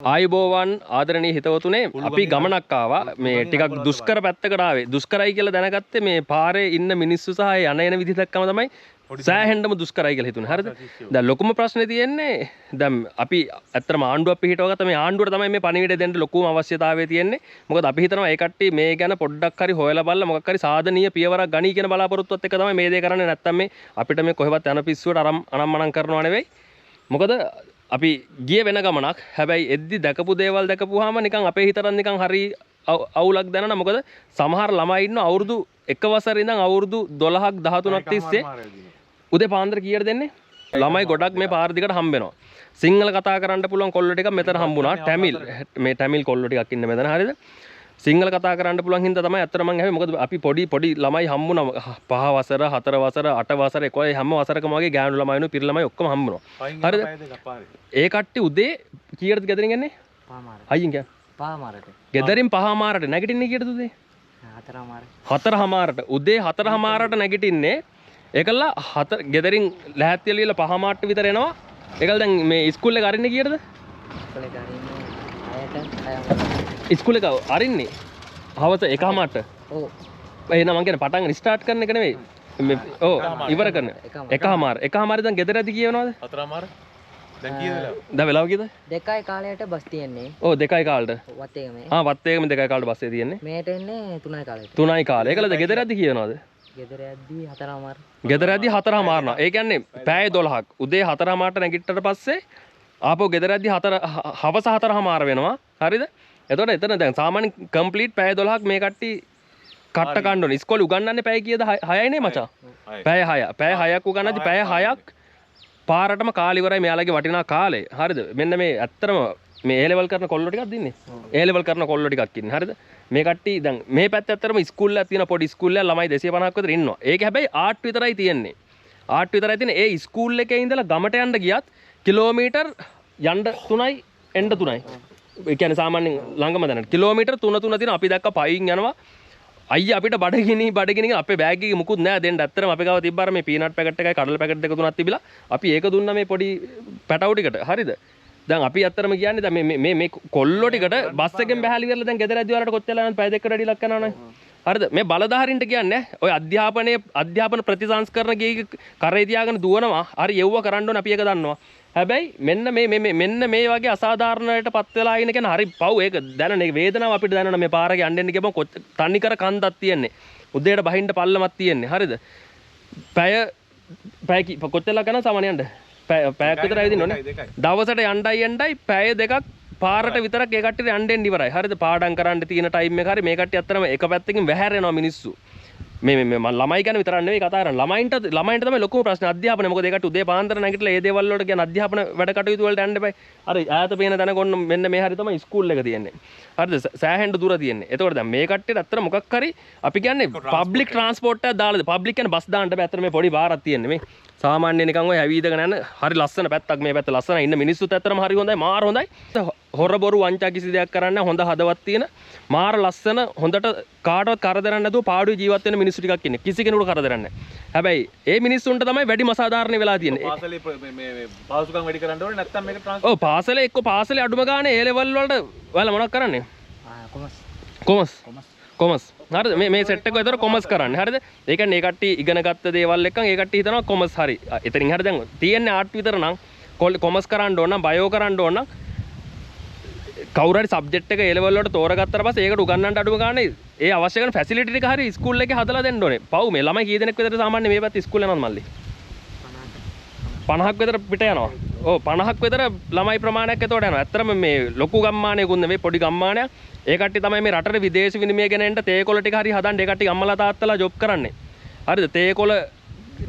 ආයුබෝවන් ආදරණීය හිතවතුනේ අපි ගමනක් ආවා මේ ටිකක් දුෂ්කර පැත්තකට ආවේ දුෂ්කරයි කියලා දැනගත්තේ මේ පාරේ ඉන්න මිනිස්සු සහ යන එන විදිහ දැක්කම තමයි සෑහෙන්නම දුෂ්කරයි කියලා හිතුනේ හරිද දැන් ලොකුම ප්‍රශ්නේ තියෙන්නේ දැන් අපි ඇත්තටම ආණ්ඩුවක් පිහිටවගත්ත මේ ආණ්ඩුවට තමයි මේ පණිවිඩය දෙන්න ලොකුම අවශ්‍යතාවය තියෙන්නේ මොකද අපි හිතනවා ඒ කට්ටිය මේ ගැන පොඩ්ඩක් හරි හොයලා බලලා මොකක් හරි සාධනීය පියවරක් ගනී කියන බලාපොරොත්තුවත් එක්ක තමයි මේ දේ කරන්නේ නැත්තම් මේ අපිට මේ කොහෙවත් යන පිස්සුවට අනම්මනම් කරනවා නෙවෙයි මොකද අපි ගිය වෙන ගමනක් හැබැයි එද්දි දැකපු දේවල් දැකපුවාම නිකන් අපේ හිතට නිකන් හරි අවුලක් දැනෙනවා මොකද සමහර ළමයි ඉන්න අවුරුදු 1 වසරේ ඉඳන් අවුරුදු 12ක් 13ක් තිස්සේ උදේ පාන්දර කීයට දෙන්නේ ළමයි ගොඩක් මේ පාර දිගට හම්බ වෙනවා සිංහල කතා කරන්න පුළුවන් කොල්ලෝ ටිකක් මෙතන හම්බුණා ටැමිල් කොල්ලෝ ටිකක් ඉන්න මෙතන හරියද සිංහල කතා කරන්න පුළුවන් හින්දා තමයි අතර මං හැවේ මොකද අපි පොඩි ළමයි හම්බුණා 5 වසර 4 වසර 8 වසර 11 හැම වසරකම වගේ ගෑනු ළමයිනු පිරි ළමයි ඔක්කොම හම්බුණා හරිද ඒ කට්ටිය උදේ කීයටද ගෙදරින් යන්නේ පහමාරට අයියෙන් කියන්නේ පහමාරට ගෙදරින් පහමාරට නැගිටින්නේ කීයටද උදේ 4:00ට උදේ 4:00ට නැගිටින්නේ ඒකලා 4 ගෙදරින් ලැහැත්තිය ලියලා පහමාරට විතර එනවා ඒකල දැන් මේ ඉස්කෝල් එක අරින්නේ කීයටද ඉස්කෝල් එක අරින්නේ හවස 1:00ට ඔව් එහෙනම් මං කියන්නේ පටන් ස්ටාර්ට් කරන එක නෙවෙයි ඔව් ඉවර කරන 1:00 දැන් ගෙදර ඇදි කියනවාද 4:00 දැන් කීයද දැන් වෙලාව කීයද 2යි කාලයට බස් තියන්නේ ඔව් 2යි කාලට වත්තේගමේ වත්තේගම 2යි කාලට බස්සේ තියන්නේ මේට එන්නේ 3යි කාලයට 3යි කාලේ ඒකලද ගෙදර ඇදි කියනවාද ගෙදර ඇද්දි 4:00 ගෙදර ඇදි 4:00 නා ඒ කියන්නේ පැය 12ක් උදේ 4:00ට නැගිට්ටට පස්සේ ආපහු ගෙදර ඇදි 4 හවස 4:00 වෙනවා හරිද එතකොට එතන දැන් සාමාන්‍ය කම්ප්ලීට් පැය 12ක් මේ කට්ටිය කට්ට ගන්න ඕනේ ඉස්කෝලේ උගන්වන්නේ පැය කීයද 6යි නේ මචං පැය 6ක් උගන්වද්දි පැය 6ක් පාරටම කාලේ ඉවරයි මෙයාලගේ වටිනා කාලේ හරිද මෙන්න මේ ඇත්තටම මේ A level කරන කොල්ලෝ ටිකක් දින්නේ A level කරන කොල්ලෝ ටිකක් ඉන්නේ හරිද මේ කට්ටිය දැන් මේ පැත්තේ ඇත්තටම ඉස්කෝලේ තියෙන පොඩි ඉස්කෝලේ ළමයි 250ක් විතර ඉන්නවා ඒක හැබැයි ආර්ට් විතරයි තියෙන්නේ ආර්ට් විතරයි තියෙන්නේ ඒ ඉස්කෝල් එකේ ඉඳලා ගමට යන්න ගියත් කිලෝමීටර් යන්න 3යි එන්න 3යි ඒ කියන්නේ සාමාන්‍යයෙන් ළඟම දැනට කිලෝමීටර් 3 තියෙන අපි දැක්ක පයින් යනවා අයියා අපිට බඩගිනි අපේ බෑග් එකේ මුකුත් නෑ දෙන්න ඇත්තටම අපේ ගාව තිබ්බාර මේ පීනට් පැකට් එකයි කඩල පැකට් දෙක තුනක් තිබිලා අපි ඒක දුන්නා මේ පොඩි පැටවු ටිකට හරිද දැන් අපි ඇත්තටම කියන්නේ දැන් මේ කොල්ලෝ ටිකට බස් එකෙන් බහැලි කරලා දැන් ගෙදර ඇද්දි වලට කොච්චර යනවද පැය දෙකකට වැඩි ලක් යනවනේ හරිද මේ බලධාරීන්ට කියන්නේ ඔය අධ්‍යාපන ප්‍රතිසංස්කරණ ගියේ කරේ තියාගෙන දුවනවා හරි යවුව කරන්න ඕන අපි ඒක දන්නවා හැබැයි මෙන්න මේ වගේ අසාධාරණයට පත් වෙලා ඉන්න කියන හරි පව් ඒක දැනන වේදනාව අපිට දැනන මේ පාරේ යන්න ගියම තනි කර කන්දක් තියෙන්නේ උදේට බහින්න පල්ලමක් තියෙන්නේ හරිද පැය කොච්චරලා කරන සාමාන්‍ය යන්න පැයක් විතර ඇවිදින්න ඕනේ දවසට යණ්ඩයි පැය දෙකක් පාරට විතරක් ඒ කට්ටියට යන්න ඉවරයි හරිද පාඩම් කරන්න තියෙන ටයිම් එක හරි මේ කට්ටිය අත්‍තරම එක පැත්තකින් වැහැරෙනවා මිනිස්සු මේ ළමයි ගැන විතරක් නෙවෙයි කතා කරන්නේ ළමයින්ට තමයි ලොකුම ප්‍රශ්නේ අධ්‍යාපනය මොකද ඒකට උදේ පාන්දර නැගිටලා ඒ දේවල් වලට කියන අධ්‍යාපන වැඩ කටයුතු වලට යන්න එපා අර ඈත පේන තැන කොන්න මෙන්න මේ හරි තමයි ස්කූල් එක තියෙන්නේ හරිද සෑහෙන්න දුර තියෙන්නේ එතකොට දැන් මේ කට්ටියට අත්තර මොකක් හරි අපි කියන්නේ පබ්ලික් ට්‍රාන්ස්පෝර්ට් එකක් දාලාද පබ්ලික් කියන්නේ බස් දාන්න බෑ අත්තර මේ පොඩි බාරක් තියෙන්නේ මේ සාමාන්‍ය නිකන් ඔය හැවිදගෙන යන හරි ලස්සන පැත්තක් මේ පැත්ත ලස්සන ඉන්න මිනිස්සුත් ඇත්තටම හරි හොඳයි මාර හොඳයි හොර බොරු වංචා කිසි දෙයක් කරන්නේ හොඳ හදවත් තියෙන මාර ලස්සන හොඳට කාටවත් කරදරයක් නැතුව පාඩුවේ ජීවත් වෙන මිනිස්සු ටිකක් ඉන්නේ කිසි කෙනෙකුට කරදරයක් නැහැ හැබැයි ඒ මිනිස්සුන්ට තමයි වැඩිම අසාධාරණ වෙලා තියෙන්නේ පාසලේ මේ පාසුකම් වැඩි කරන්න ඕනේ නැත්නම් මේක ට්‍රාන්ස්ෆර් ඔව් පාසලේ අඩුම ගානේ A level වලට ඔයාලා මොනවද කරන්නේ කොමර්ස් හරිද මේ සෙට් එක විතර කොමර්ස් කරන්නේ හරිද ඒ කියන්නේ ඒ කට්ටිය ඉගෙන ගත්ත දේවල් එක්කන් ඒ කට්ටිය හිතනවා කොමර්ස් හරි එතනින් හරිය දැන් තියෙන්නේ ආර්ට් විතර නම් කොමර්ස් කරන්න ඕන නම් බයෝ කරන්න ඕන නම් කවුරු හරි සබ්ජෙක්ට් එක A level වලට තෝරගත්තට පස්සේ ඒකට උගන්වන්න අඩුම ගානේ ඒ අවශ්‍ය කරන ෆැසිලිටි ටික හරි ස්කූල් එකේ හදලා දෙන්න ඕනේ පව් මේ ළමයි කී දෙනෙක් විතර සාමාන්‍ය මේ පැත්තේ ස්කූල් යනවද මල්ලි 50ක් විතර පිට යනවා ඔව් 50ක් විතර ළමයි ප්‍රමාණයක් එතකොට යනවා ඇත්තටම මේ ලොකු ගම්මානයකුත් නෙවෙයි පොඩි ගම්මානයක් ඒ කට්ටිය තමයි මේ රටේ විදේශ විනිමය ගැන එන්න තේකොළ ටික හරි හදන්න ඒ කට්ටිය අම්මලා තාත්තලා ජොබ් කරන්නේ හරිද තේකොළ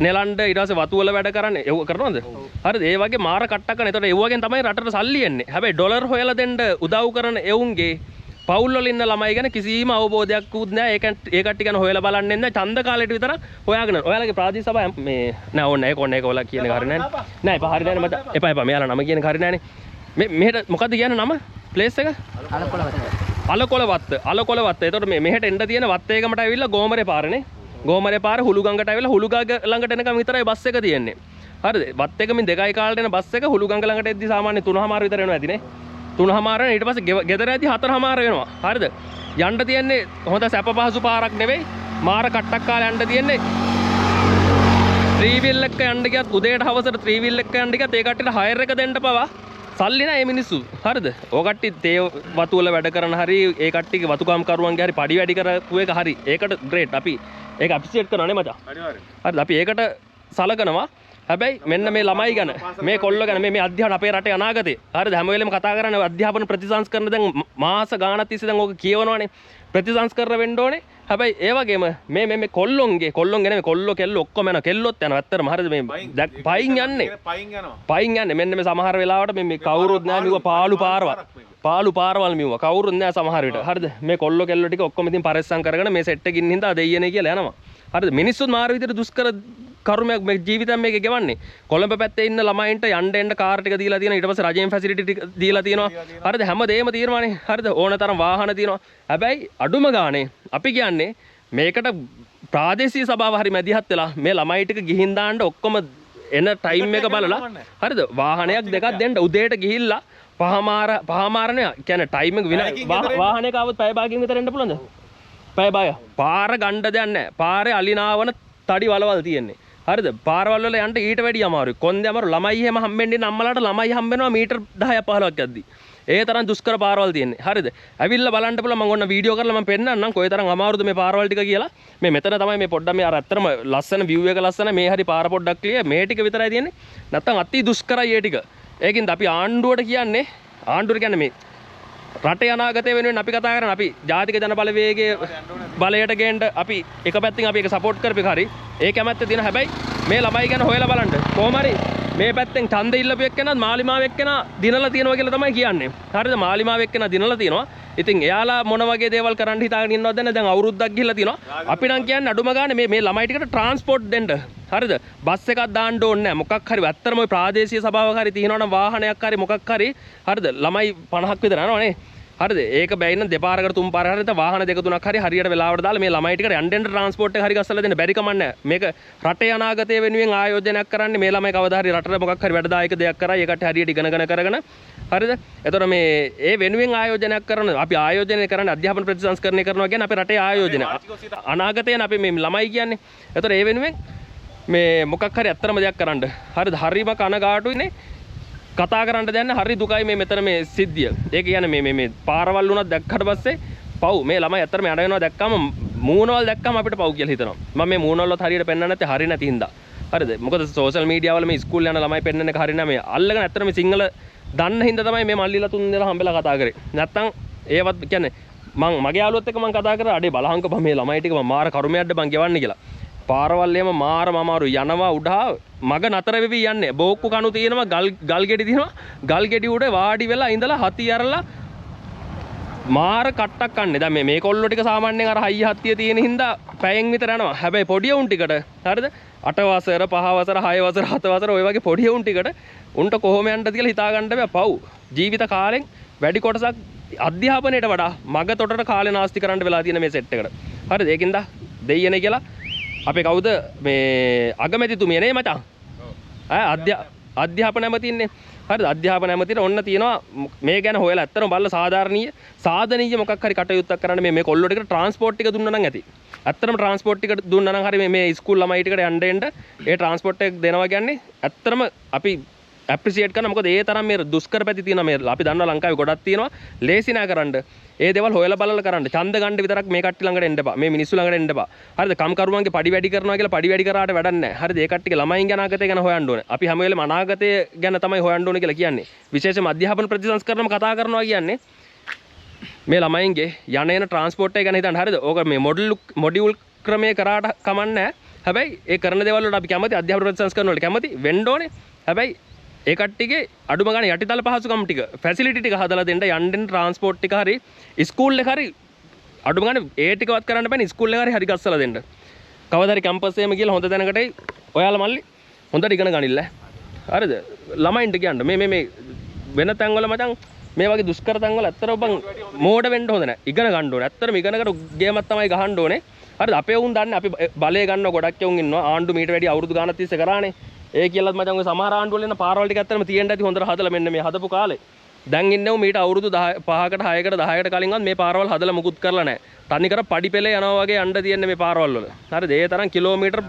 නෙලන්න ඊට පස්සේ වතු වල වැඩ කරන්නේ ඒව කරනවද හරිද ඒ වගේ මාර කට්ටක් කරන. ඒතකොට ඒ වගේන් තමයි රටට සල්ලි එන්නේ. හැබැයි ඩොලර් හොයලා දෙන්න උදව් කරන එවුන්ගේ පවුල් වල ඉන්න ළමයි ගැන කිසිම අවබෝධයක් උත් නැහැ. ඒ කට්ටිය ගැන හොයලා බලන්නේ නැහැ. ඡන්ද කාලෙට විතරක් හොයාගෙන. ඔයාලගේ ප්‍රාදේශීය සභාව මේ නෑ ඕනේ ඒක ඔයාලා කියන එක හරිය නෑනේ. නෑ එපා හරිය නෑනේ මට එපා මෙයාලා නම කියන එක හරිය නෑනේ. මෙහෙට මොකද්ද කියන්නේ නම? ප්ලේස් එක? අලකොළවත්ත. ඒතකොට මෙහෙට එන්න තියෙන වත්තේගමට ඇවිල්ලා ගෝමරේ පාරනේ. ගෝමරේ පාරේ හුළුගඟට ඇවිල්ලා හුළුගඟ ළඟට එනකම් විතරයි බස් එක තියෙන්නේ. හරිද? වත්තේගමින් 2යි කාලට එන බස් එක හුළුගඟ ළඟට එද්දි සාමාන්‍ය 3:00 විතර එනවා ඇතිනේ. 3:00 ඊට පස්සේ ගෙදර ඇදී 4:00 වෙනවා. හරිද? යන්න තියන්නේ හොඳ සැප පහසු පාරක් නෙවෙයි. මාර කට්ටක් කාලේ යන්න තියන්නේ. 3 wheel එක යන්න ගියත් උදේට හවසට 3 wheel එක යන්න ගියත් ඒ කට්ටියට හයර් එක දෙන්න පවා සල්ලි නැහැ මේ මිනිස්සු. හරිද? ඕ කට්ටිය තේ වතු වල වැඩ කරන හරි ඒ කට්ටියගේ වතුකම් කරුවන්ගේ හරි පඩි වැඩි කරපු එක හරි. ඒකට ග්‍රේට්. අපි ඒක අප්‍රීෂিয়েට් කරනවානේ මචං. හරිද? අපි ඒකට සලකනවා. හැබැයි මෙන්න මේ ළමයි ගැන මේ කොල්ල ගැන මේ අධ්‍යාපන අපේ රටේ අනාගතේ. හරිද? හැම වෙලෙම කතා කරන්නේ අධ්‍යාපන ප්‍රතිසංස්කරණ දැන් මාස ගාණක් තිස්සේ දැන් ඕක කියවනවානේ. ප්‍රතිසංස්කරණ වෙන්න ඕනේ. හැබැයි ඒ වගේම මේ කොල්ලොන් නෙමෙයි කොල්ලෝ කෙල්ලෝ ඔක්කොම යනවා. කෙල්ලොත් යනවා. ඇත්තටම හරිද? මේ පයින් යන්නේ. පයින් යන්නේ. මෙන්න මේ සමහර වෙලාවට මේ කවුරුත් නැහැ මෙව පාළු පාරවල් මෙව කවුරුත් නැහැ සමහර විට. හරිද? මේ කොල්ලෝ කෙල්ලෝ ටික ඔක්කොම ඉතින් පරිස්සම් කරගෙන මේ සෙට් එකකින් හින්දා දෙයියනේ කියලා යනවා. හරිද? මිනිස්සුත් මාර විදිහට දුෂ්කර කර්මයක් මේ ජීවිතයක් මේක ගෙවන්නේ. කොළඹ පැත්තේ ඉන්න ළමයින්ට යන්න එන්න කාර් ටික දීලා තියෙනවා. ඊට පස්සේ රජයෙන් ෆැසිලිටි ටික දීලා තියෙනවා. හරිද? හැමදේම තියෙනවානේ. හරිද? ඕනතරම් වාහන තියෙනවා. හැබැයි අඩුම ගානේ අපි කියන්නේ මේකට ප්‍රාදේශීය සභාව හරි මැදිහත් වෙලා මේ ළමයි ටික ගිහින් දාන්න ඔක්කොම එන ටයිම් එක බලලා හරිද? වාහනයක් දෙකක් දෙන්න උදේට ගිහිල්ලා පහමාරනේ කියන්නේ ටයිම් එක වාහනයක આવොත් පැය භාගයෙන් විතර එන්න පුළුවන්ද? පැය භාගය. පාර ගණ්ඩ දෙයක් නැහැ. පාරේ අලිනාවන තඩි වලවල් තියෙන්නේ. හරිද? පාරවල් වල යන්න ඊට වැඩිය අමාරුයි. කොන්දේ අමාරු ළමයි එහෙම හම්බෙන්නේ අම්මලාට ළමයි හම්බෙනවා මීටර් 10ක් 15ක් යද්දි. ඒ තරම් දුෂ්කර පාරවල් තියෙන්නේ. හරිද? ඇවිල්ලා බලන්න පුළුවන් මම ඔන්න වීඩියෝ කරලා මම පෙන්නන්නම් කොයි තරම් අමාරුද මේ පාරවල් ටික කියලා. මේ මෙතන තමයි මේ පොඩ්ඩක් මේ අර ඇත්තටම ලස්සන view එක ලස්සන මේ හරි පාර පොඩ්ඩක් ක්ලියර් මේ ටික විතරයි තියෙන්නේ. නැත්තම් අති දුෂ්කරයි ඒ ටික. ඒකින්ද අපි ආණ්ඩුවට කියන්නේ මේ රටේ අනාගතය වෙනුවෙන් අපි කතා කරන අපි ජාතික ජන බලවේගයේ බලයට ගේන්න අපි එක පැත්තකින් අපි ඒක සපෝට් කරපේ හරි ඒ කැමැත්ත තියෙන හැබැයි මේ ළමයි ගැන හොයලා බලන්න කොහොම හරි මේ පැත්තෙන් ඡන්දෙ ඉල්ලපු එක්කෙනා මාලිමාව එක්කෙනා දිනලා තියෙනවා කියලා තමයි කියන්නේ. හරිද? මාලිමාව එක්කෙනා දිනලා තියෙනවා. ඉතින් එයාලා මොන වගේ දේවල් කරන්න හිතාගෙන ඉන්නවද දැන් අවුරුද්දක් ගිහිල්ලා තියෙනවා. අපි නම් කියන්නේ අඩුම ගානේ මේ ළමයි ටිකට ට්‍රාන්ස්පෝර්ට් දෙන්න. හරිද? බස් එකක් දාන්න ඕනේ නැහැ. මොකක් හරි ඇත්තටම ওই ප්‍රාදේශීය සභාවක හරි තියෙනවනම් වාහනයක් හරි මොකක් හරි හරිද? ළමයි 50ක් විතර යනවනේ. හරිද? ඒක බැයි නම් දෙපාරකට තුන් පාරකට නැත්නම් වාහන දෙක තුනක් හරි හරියට වෙලාවට දාලා මේ ළමයි ටිකට යන්න ට්‍රාන්ස්පෝර්ට් එක හරි ගස්සලා දෙන්න බැරි කමක් නැහැ. මේක රටේ අනාගතය වෙනුවෙන් ආයෝජනයක් කරන්නේ මේ ළමයි කවදා හරි රටට මොකක් හරි වැඩදායක දෙයක් කරා ඒකට හරියට ඉගෙනගෙන කරගෙන හරිද? එතකොට මේ ඒ වෙනුවෙන් ආයෝජනයක් කරන අපි ආයෝජනය කරන්නේ අධ්‍යාපන ප්‍රතිසංස්කරණය කරනවා කියන්නේ අපේ රටේ ආයෝජනය. අනාගතයන අපි මේ ළමයි කියන්නේ. එතකොට ඒ වෙනුවෙන් මේ මොකක් හරි ඇත්තම දෙයක් කරන්න. හරිද? හරිම කනගාටුයිනේ. කතා කරන්න දැන්න හරි දුකයි මේ මෙතන මේ සිද්ධිය. ඒ කියන්නේ මේ පාරවල් උනත් දැක්කට පස්සේ පව් මේ ළමයි ඇත්තටම යඩ වෙනවා දැක්කම මූණවල් දැක්කම අපිට පව් කියලා හිතනවා. මම මේ මූණවලත් හරියට පෙන්වන්න නැත්තේ හරි නැති හින්දා. හරිද? මොකද සෝෂල් මීඩියා වල මේ ස්කූල් යන ළමයි පෙන්වන්න එක හරිය නෑ මේ අල්ලගෙන ඇත්තටම මේ සිංහල දන්න හින්දා තමයි මේ මල්ලිලා තුන් දෙනා හම්බෙලා කතා කරේ. නැත්තම් ඒවත් කියන්නේ මගේ යාළුවොත් එක්ක මම කතා කරා අඩේ බලහංක මේ ළමයි ටික මම මාර කරුමයක්ද බං ගෙවන්න කියලා. පාරවල් එහෙම මාරම අමාරු යනවා උඩහා මග නතර වෙවි යන්නේ බෝක්කු කණු තියෙනවා ගල් ගෙඩි තියෙනවා ගල් ගෙඩි උඩ වාඩි වෙලා ඉඳලා හති අරලා මාර කට්ටක් කන්නේ දැන් මේ කොල්ලෝ ටික සාමාන්‍යයෙන් අර හයිය හත්තිය තියෙන හින්දා පැයෙන් විතර යනවා හැබැයි පොඩි උන් ටිකට හරිද 8 වසර 5 වසර 6 වසර 7 වසර ඔය වගේ පොඩි උන් ටිකට උන්ට කොහොම යන්නද කියලා හිතා ගන්න බෑ පව් ජීවිත කාලෙන් වැඩි කොටසක් අධ්‍යාපනයට වඩා මග තොටට කාලේ නාස්ති කරන්න වෙලා තියෙන මේ සෙට් එකට හරිද ඒකින්ද දෙයියනේ කියලා අපේ කවුද මේ අගමැතිතුමිය නේ මචං අධ්‍යාපන ඇමතින්නේ හරිද අධ්‍යාපන ඇමතිට ඔන්න තියෙනවා මේ ගැන හොයලා ඇත්තටම බලලා සාධනීය මොකක් හරි කටයුත්තක් කරන්න මේ කොල්ලෝ ටිකට ට්‍රාන්ස්පෝර්ට් ටික දුන්නා නම් ඇති ඇත්තටම ට්‍රාන්ස්පෝර්ට් ටික දුන්නා නම් හරි මේ ස්කූල් ළමයි ටිකට යන්න ඒ ට්‍රාන්ස්පෝර්ට් එක දෙනවා කියන්නේ ඇත්තටම අපි ඇප්‍රීෂিয়েට් කරන මොකද ඒ තරම් මේ දුෂ්කර පැති තියෙනවා මේ අපි දන්නවා ලංකාවේ ගොඩක් තියෙනවා ලේසි නෑ කරන්න ඒ දේවල් හොයලා බලලා කරන්න ඡන්ද ගන්න විතරක් මේ කට්ටිය ළඟට එන්න එපා මේ මිනිස්සු ළඟට එන්න එපා හරිද කම්කරුවන්ගේ පඩි වැඩි කරනවා කියලා පඩි වැඩි කරාට වැඩක් නෑ හරිද ඒ කට්ටියගේ ළමයින්ගේ අනාගතය ගැන හොයන්න ඕනේ අපි හැම වෙලේම අනාගතය ගැන තමයි හොයන්න ඕනේ කියලා කියන්නේ විශේෂයෙන්ම අධ්‍යාපන ප්‍රතිසංස්කරණම කතා කරනවා කියන්නේ මේ ළමයින්ගේ යන එන ට්‍රාන්ස්පෝර්ට් එක ගැන හිතන්න හරිද ඕක මේ මොඩියුල් ක්‍රමයේ කරාට කමන්නේ නෑ හැබැයි ඒ කරන දේවල් වලට අපි කැමති අධ්‍යාපන ප්‍රතිසංස්කරණ වලට කැමති වෙන්න ඕනේ හැබැයි ඒ කට්ටියගේ අඩුම ගානේ යටිතල පහසුකම් ටික ෆැසිලිටි ටික හදලා දෙන්න යන්න ට්‍රාන්ස්පෝර්ට් ටික හරි ස්කූල් එක හරි අඩුම ගානේ ඒ ටිකවත් කරන්න බෑනේ ස්කූල් එක හරි ගස්සලා දෙන්න. කවදා හරි කැම්පස් එකේම ගිහලා හොඳ තැනකටයි ඔයාලා මල්ලි හොඳට ඉගෙන ගනින්න. හරිද? ළමයින්ට කියන්න මේ වෙන තැන් වල මචං මේ වගේ දුෂ්කර තැන් වල ඇත්තටම බං මෝඩ වෙන්න හොඳ නැහැ. ඉගෙන ගන්න ඕනේ. ඇත්තටම ඉගෙනකට ගේමක් තමයි ගහන්න ඕනේ. හරිද? අපේ උන් දන්නේ අපි බලය ගන්න ගොඩක් උන් ඉන්නවා. ආණ්ඩු මීට වැඩි අවුරුදු ගානක් තිස්සේ කරානේ. ඒ කියලාත් මචං ඔය සමහර ආණ්ඩු වල ඉන්න පාරවල් ටික ඇත්තටම තියෙන්න ඇති හොඳට හදලා මෙන්න මේ හදපු කාලේ දැන් ඉන්නව මීට අවුරුදු 5කට 6කට 10කට කලින්වත් මේ පාරවල් හදලා මුකුත් කරලා නැහැ. තනිකර පඩි පෙළේ යනවා වගේ යන්න තියෙන්නේ මේ පාරවල් වල. හරිද? ඒ තරම් කිලෝමීටර්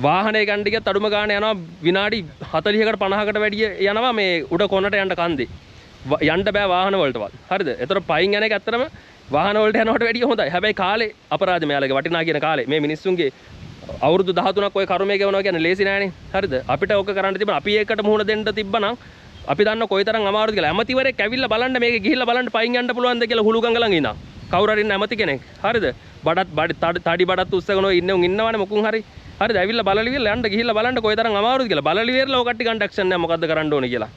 වාහනේ ගන්න ගියත් අඩුම ගානේ යනවා විනාඩි 40කට 50කට වැඩිය යනවා මේ උඩ කොනට යන්න කන්දේ. යන්න බෑ වාහන වලටවත්. හරිද? ඒතර පයින් යන එක ඇත්තටම වාහන වලට යනවට වැඩිය හොඳයි. හැබැයි කාලේ අපරාධ මෙයාලගේ වටිනා කියන කාලේ මේ මිනිස්සුන්ගේ අවුරුදු 13ක් ඔය කර්මයේ ගෙවනවා කියන්නේ ලේසි නෑනේ. හරිද? අපිට ඕක කරන්න තිබුණා. අපි ඒකට මුහුණ දෙන්න තිබ්බනම් අපි දන්න කොයිතරම් අමාරුද කියලා. ඇමතිවරයෙක් ඇවිල්ලා බලන්න මේක ගිහිල්ලා බලන්න පයින් යන්න පුළුවන්ද කියලා හුළුගංග ළඟ ඉඳන්. කවුරු හරි ඉන්න ඇමති කෙනෙක්. හරිද? තඩි බඩත් උස්සගෙන ඔය ඉන්නවනේ මොකුන් හරි. හරිද? ඇවිල්ලා බලලිවිල්ලා යන්න ගිහිල්ලා බලන්න කොයිතරම් අමාරුද කියලා. බලලිවිරලා ඔය කට්ටි ගන්න ඇක්ෂන් නෑ මොකද්ද කරන්න ඕනේ කියලා.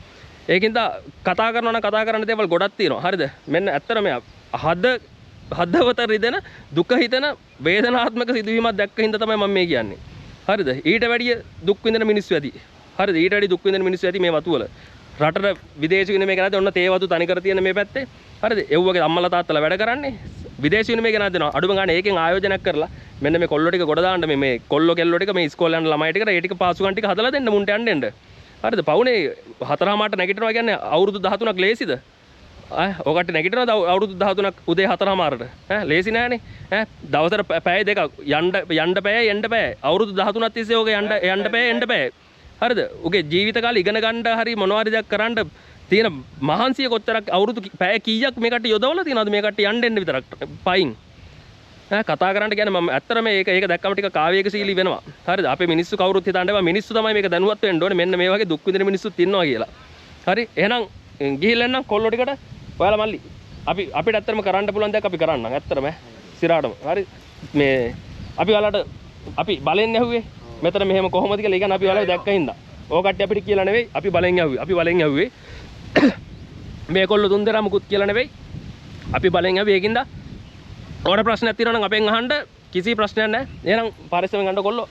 ඒකින්ද කතා කරනවා නම් කතා කරන්න දේවල් ගොඩක් තියෙනවා. හරිද? මෙන්න ඇත්තටම හදවත රිදෙන දුක හිතෙන වේදනාත්මක සිදුවීමක් දැක්ක හින්දා තමයි මම මේ කියන්නේ. හරිද? ඊට වැඩිය දුක් විඳින මිනිස්සු ඇති. හරිද? ඊට වැඩිය දුක් විඳින මිනිස්සු ඇති මේ වතු වල. රටට විදේශ විනිමය ගැනද ඔන්න තේ වතු තනි කර තියෙන මේ පැත්තේ. හරිද? ඒ වගේ අම්මලා තාත්තලා වැඩ කරන්නේ විදේශ විනිමය ගැනද දෙනවා. අඩුම ගානේ ඒකෙන් ආයෝජනයක් කරලා මෙන්න මේ කොල්ලෝ ටික ගොඩ දාන්න මේ කොල්ලෝ කෙල්ලෝ ටික මේ ඉස්කෝලේ යන ළමයි ටිකට ඒ ටික පාසුකම් ටික හදලා දෙන්න මුන්ට යන්න එන්න. හරිද? පවුනේ 4:00ට නැගිටිනවා කියන්නේ අවුරුදු 13ක් ලේසිද? ඔකට නැගිටිනවද අවුරුදු 13ක් උදේ 4:00ට? ලේසි නෑනේ. දවසට පැය දෙකක් යන්න පැය එන්න පැය. අවුරුදු 13ක් තිස්සේ ඔක යන්න පැය එන්න පැය. හරිද? ඔගේ ජීවිත කාලේ ඉගෙන ගන්න හරි මොනවා හරි දෙයක් කරන්න තියෙන මහන්සිය කොච්චරක් අවුරුදු පැය කීයක් මේකට යොදවලා තියෙනවද මේකට යන්න එන්න විතරක් පයින්. කතා කරන්න කියන්නේ මම ඇත්තටම ඒක දැක්කම ටික කාව්‍යයකශීලී වෙනවා. හරිද? අපේ මිනිස්සු කවුරුත් හිතන්න එපා මිනිස්සු තමයි මේක දැනුවත් වෙන්න ඕනේ. මෙන්න මේ වගේ දුක් විඳින මිනිස්සුත් ඉන්නවා කියලා. හරි? එහෙනම් ගිහිල්ලා එන්නම් කොල්ලෝ ටිකට. ඔයාලා මල්ලි අපිට ඇත්තටම කරන්න පුළුවන් දෙයක් අපි කරන්නම්. ඇත්තටම සිරාටම. හරි? මේ අපි ඔයාලට අපි බලෙන් ඇහුවේ. මෙතන මෙහෙම කොහොමද කියලා. ඒ කියන්නේ අපි ඔයාලා දැක්ක හින්දා. ඕක කට්ටිය අපිට කියලා නෙවෙයි. අපි බලෙන් ඇහුවේ. අපි බලෙන් ඇහුවේ. මේ කොල්ලෝ තුන් දෙනා මුකුත් කියලා නෙවෙයි. අපි බලෙන් ඇහුවේ. ඒකින්ද ඕන ප්‍රශ්නයක් තියෙනවා නම් අපෙන් අහන්න කිසි ප්‍රශ්නයක් නැහැ. එහෙනම් පරිස්සමෙන් ගන්න කොල්ලෝ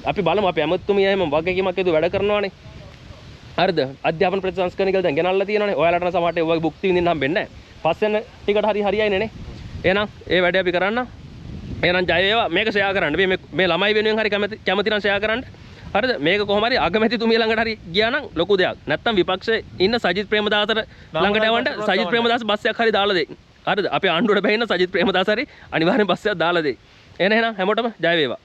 අපි බලමු අපි ඇමතුමිය එහෙම වගකීමක් එදු වැඩ කරනවානේ. හරිද? අධ්‍යාපන ප්‍රතිසංස්කරණය කියලා දැන් ගෙනල්ලා තියෙනවානේ. ඔයාලට නම් සමහරට ඒ වගේ භුක්ති විඳින්න හම්බෙන්නේ නැහැ. පස්සෙන් ටිකට හරියයිනේ නේ. එහෙනම් ඒ වැඩේ අපි කරන්න. එහෙනම් ජය වේවා. මේක ෂෙයා කරන්න. මේ ළමයි වෙනුවෙන් හරි කැමති නම් ෂෙයා කරන්න. හරිද? මේක කොහොම හරි අගමැතිතුමිය ළඟට හරි ගියා නම් ලොකු දෙයක්. නැත්තම් විපක්ෂයේ ඉන්න සජිත් ප්‍රේමදාසට ළඟට යවන්න සජිත් ප්‍රේමදාස බස් එකක් හරි දාලා දෙන්න. හරිද? අපේ ආණ්ඩුවට බැහැ ඉන්න සජිත් ප්‍රේමදාස හරි අනිවාර්යෙන් බස් එකක් දාලා දෙයි. එහෙනම් හැමෝටම ජය වේවා.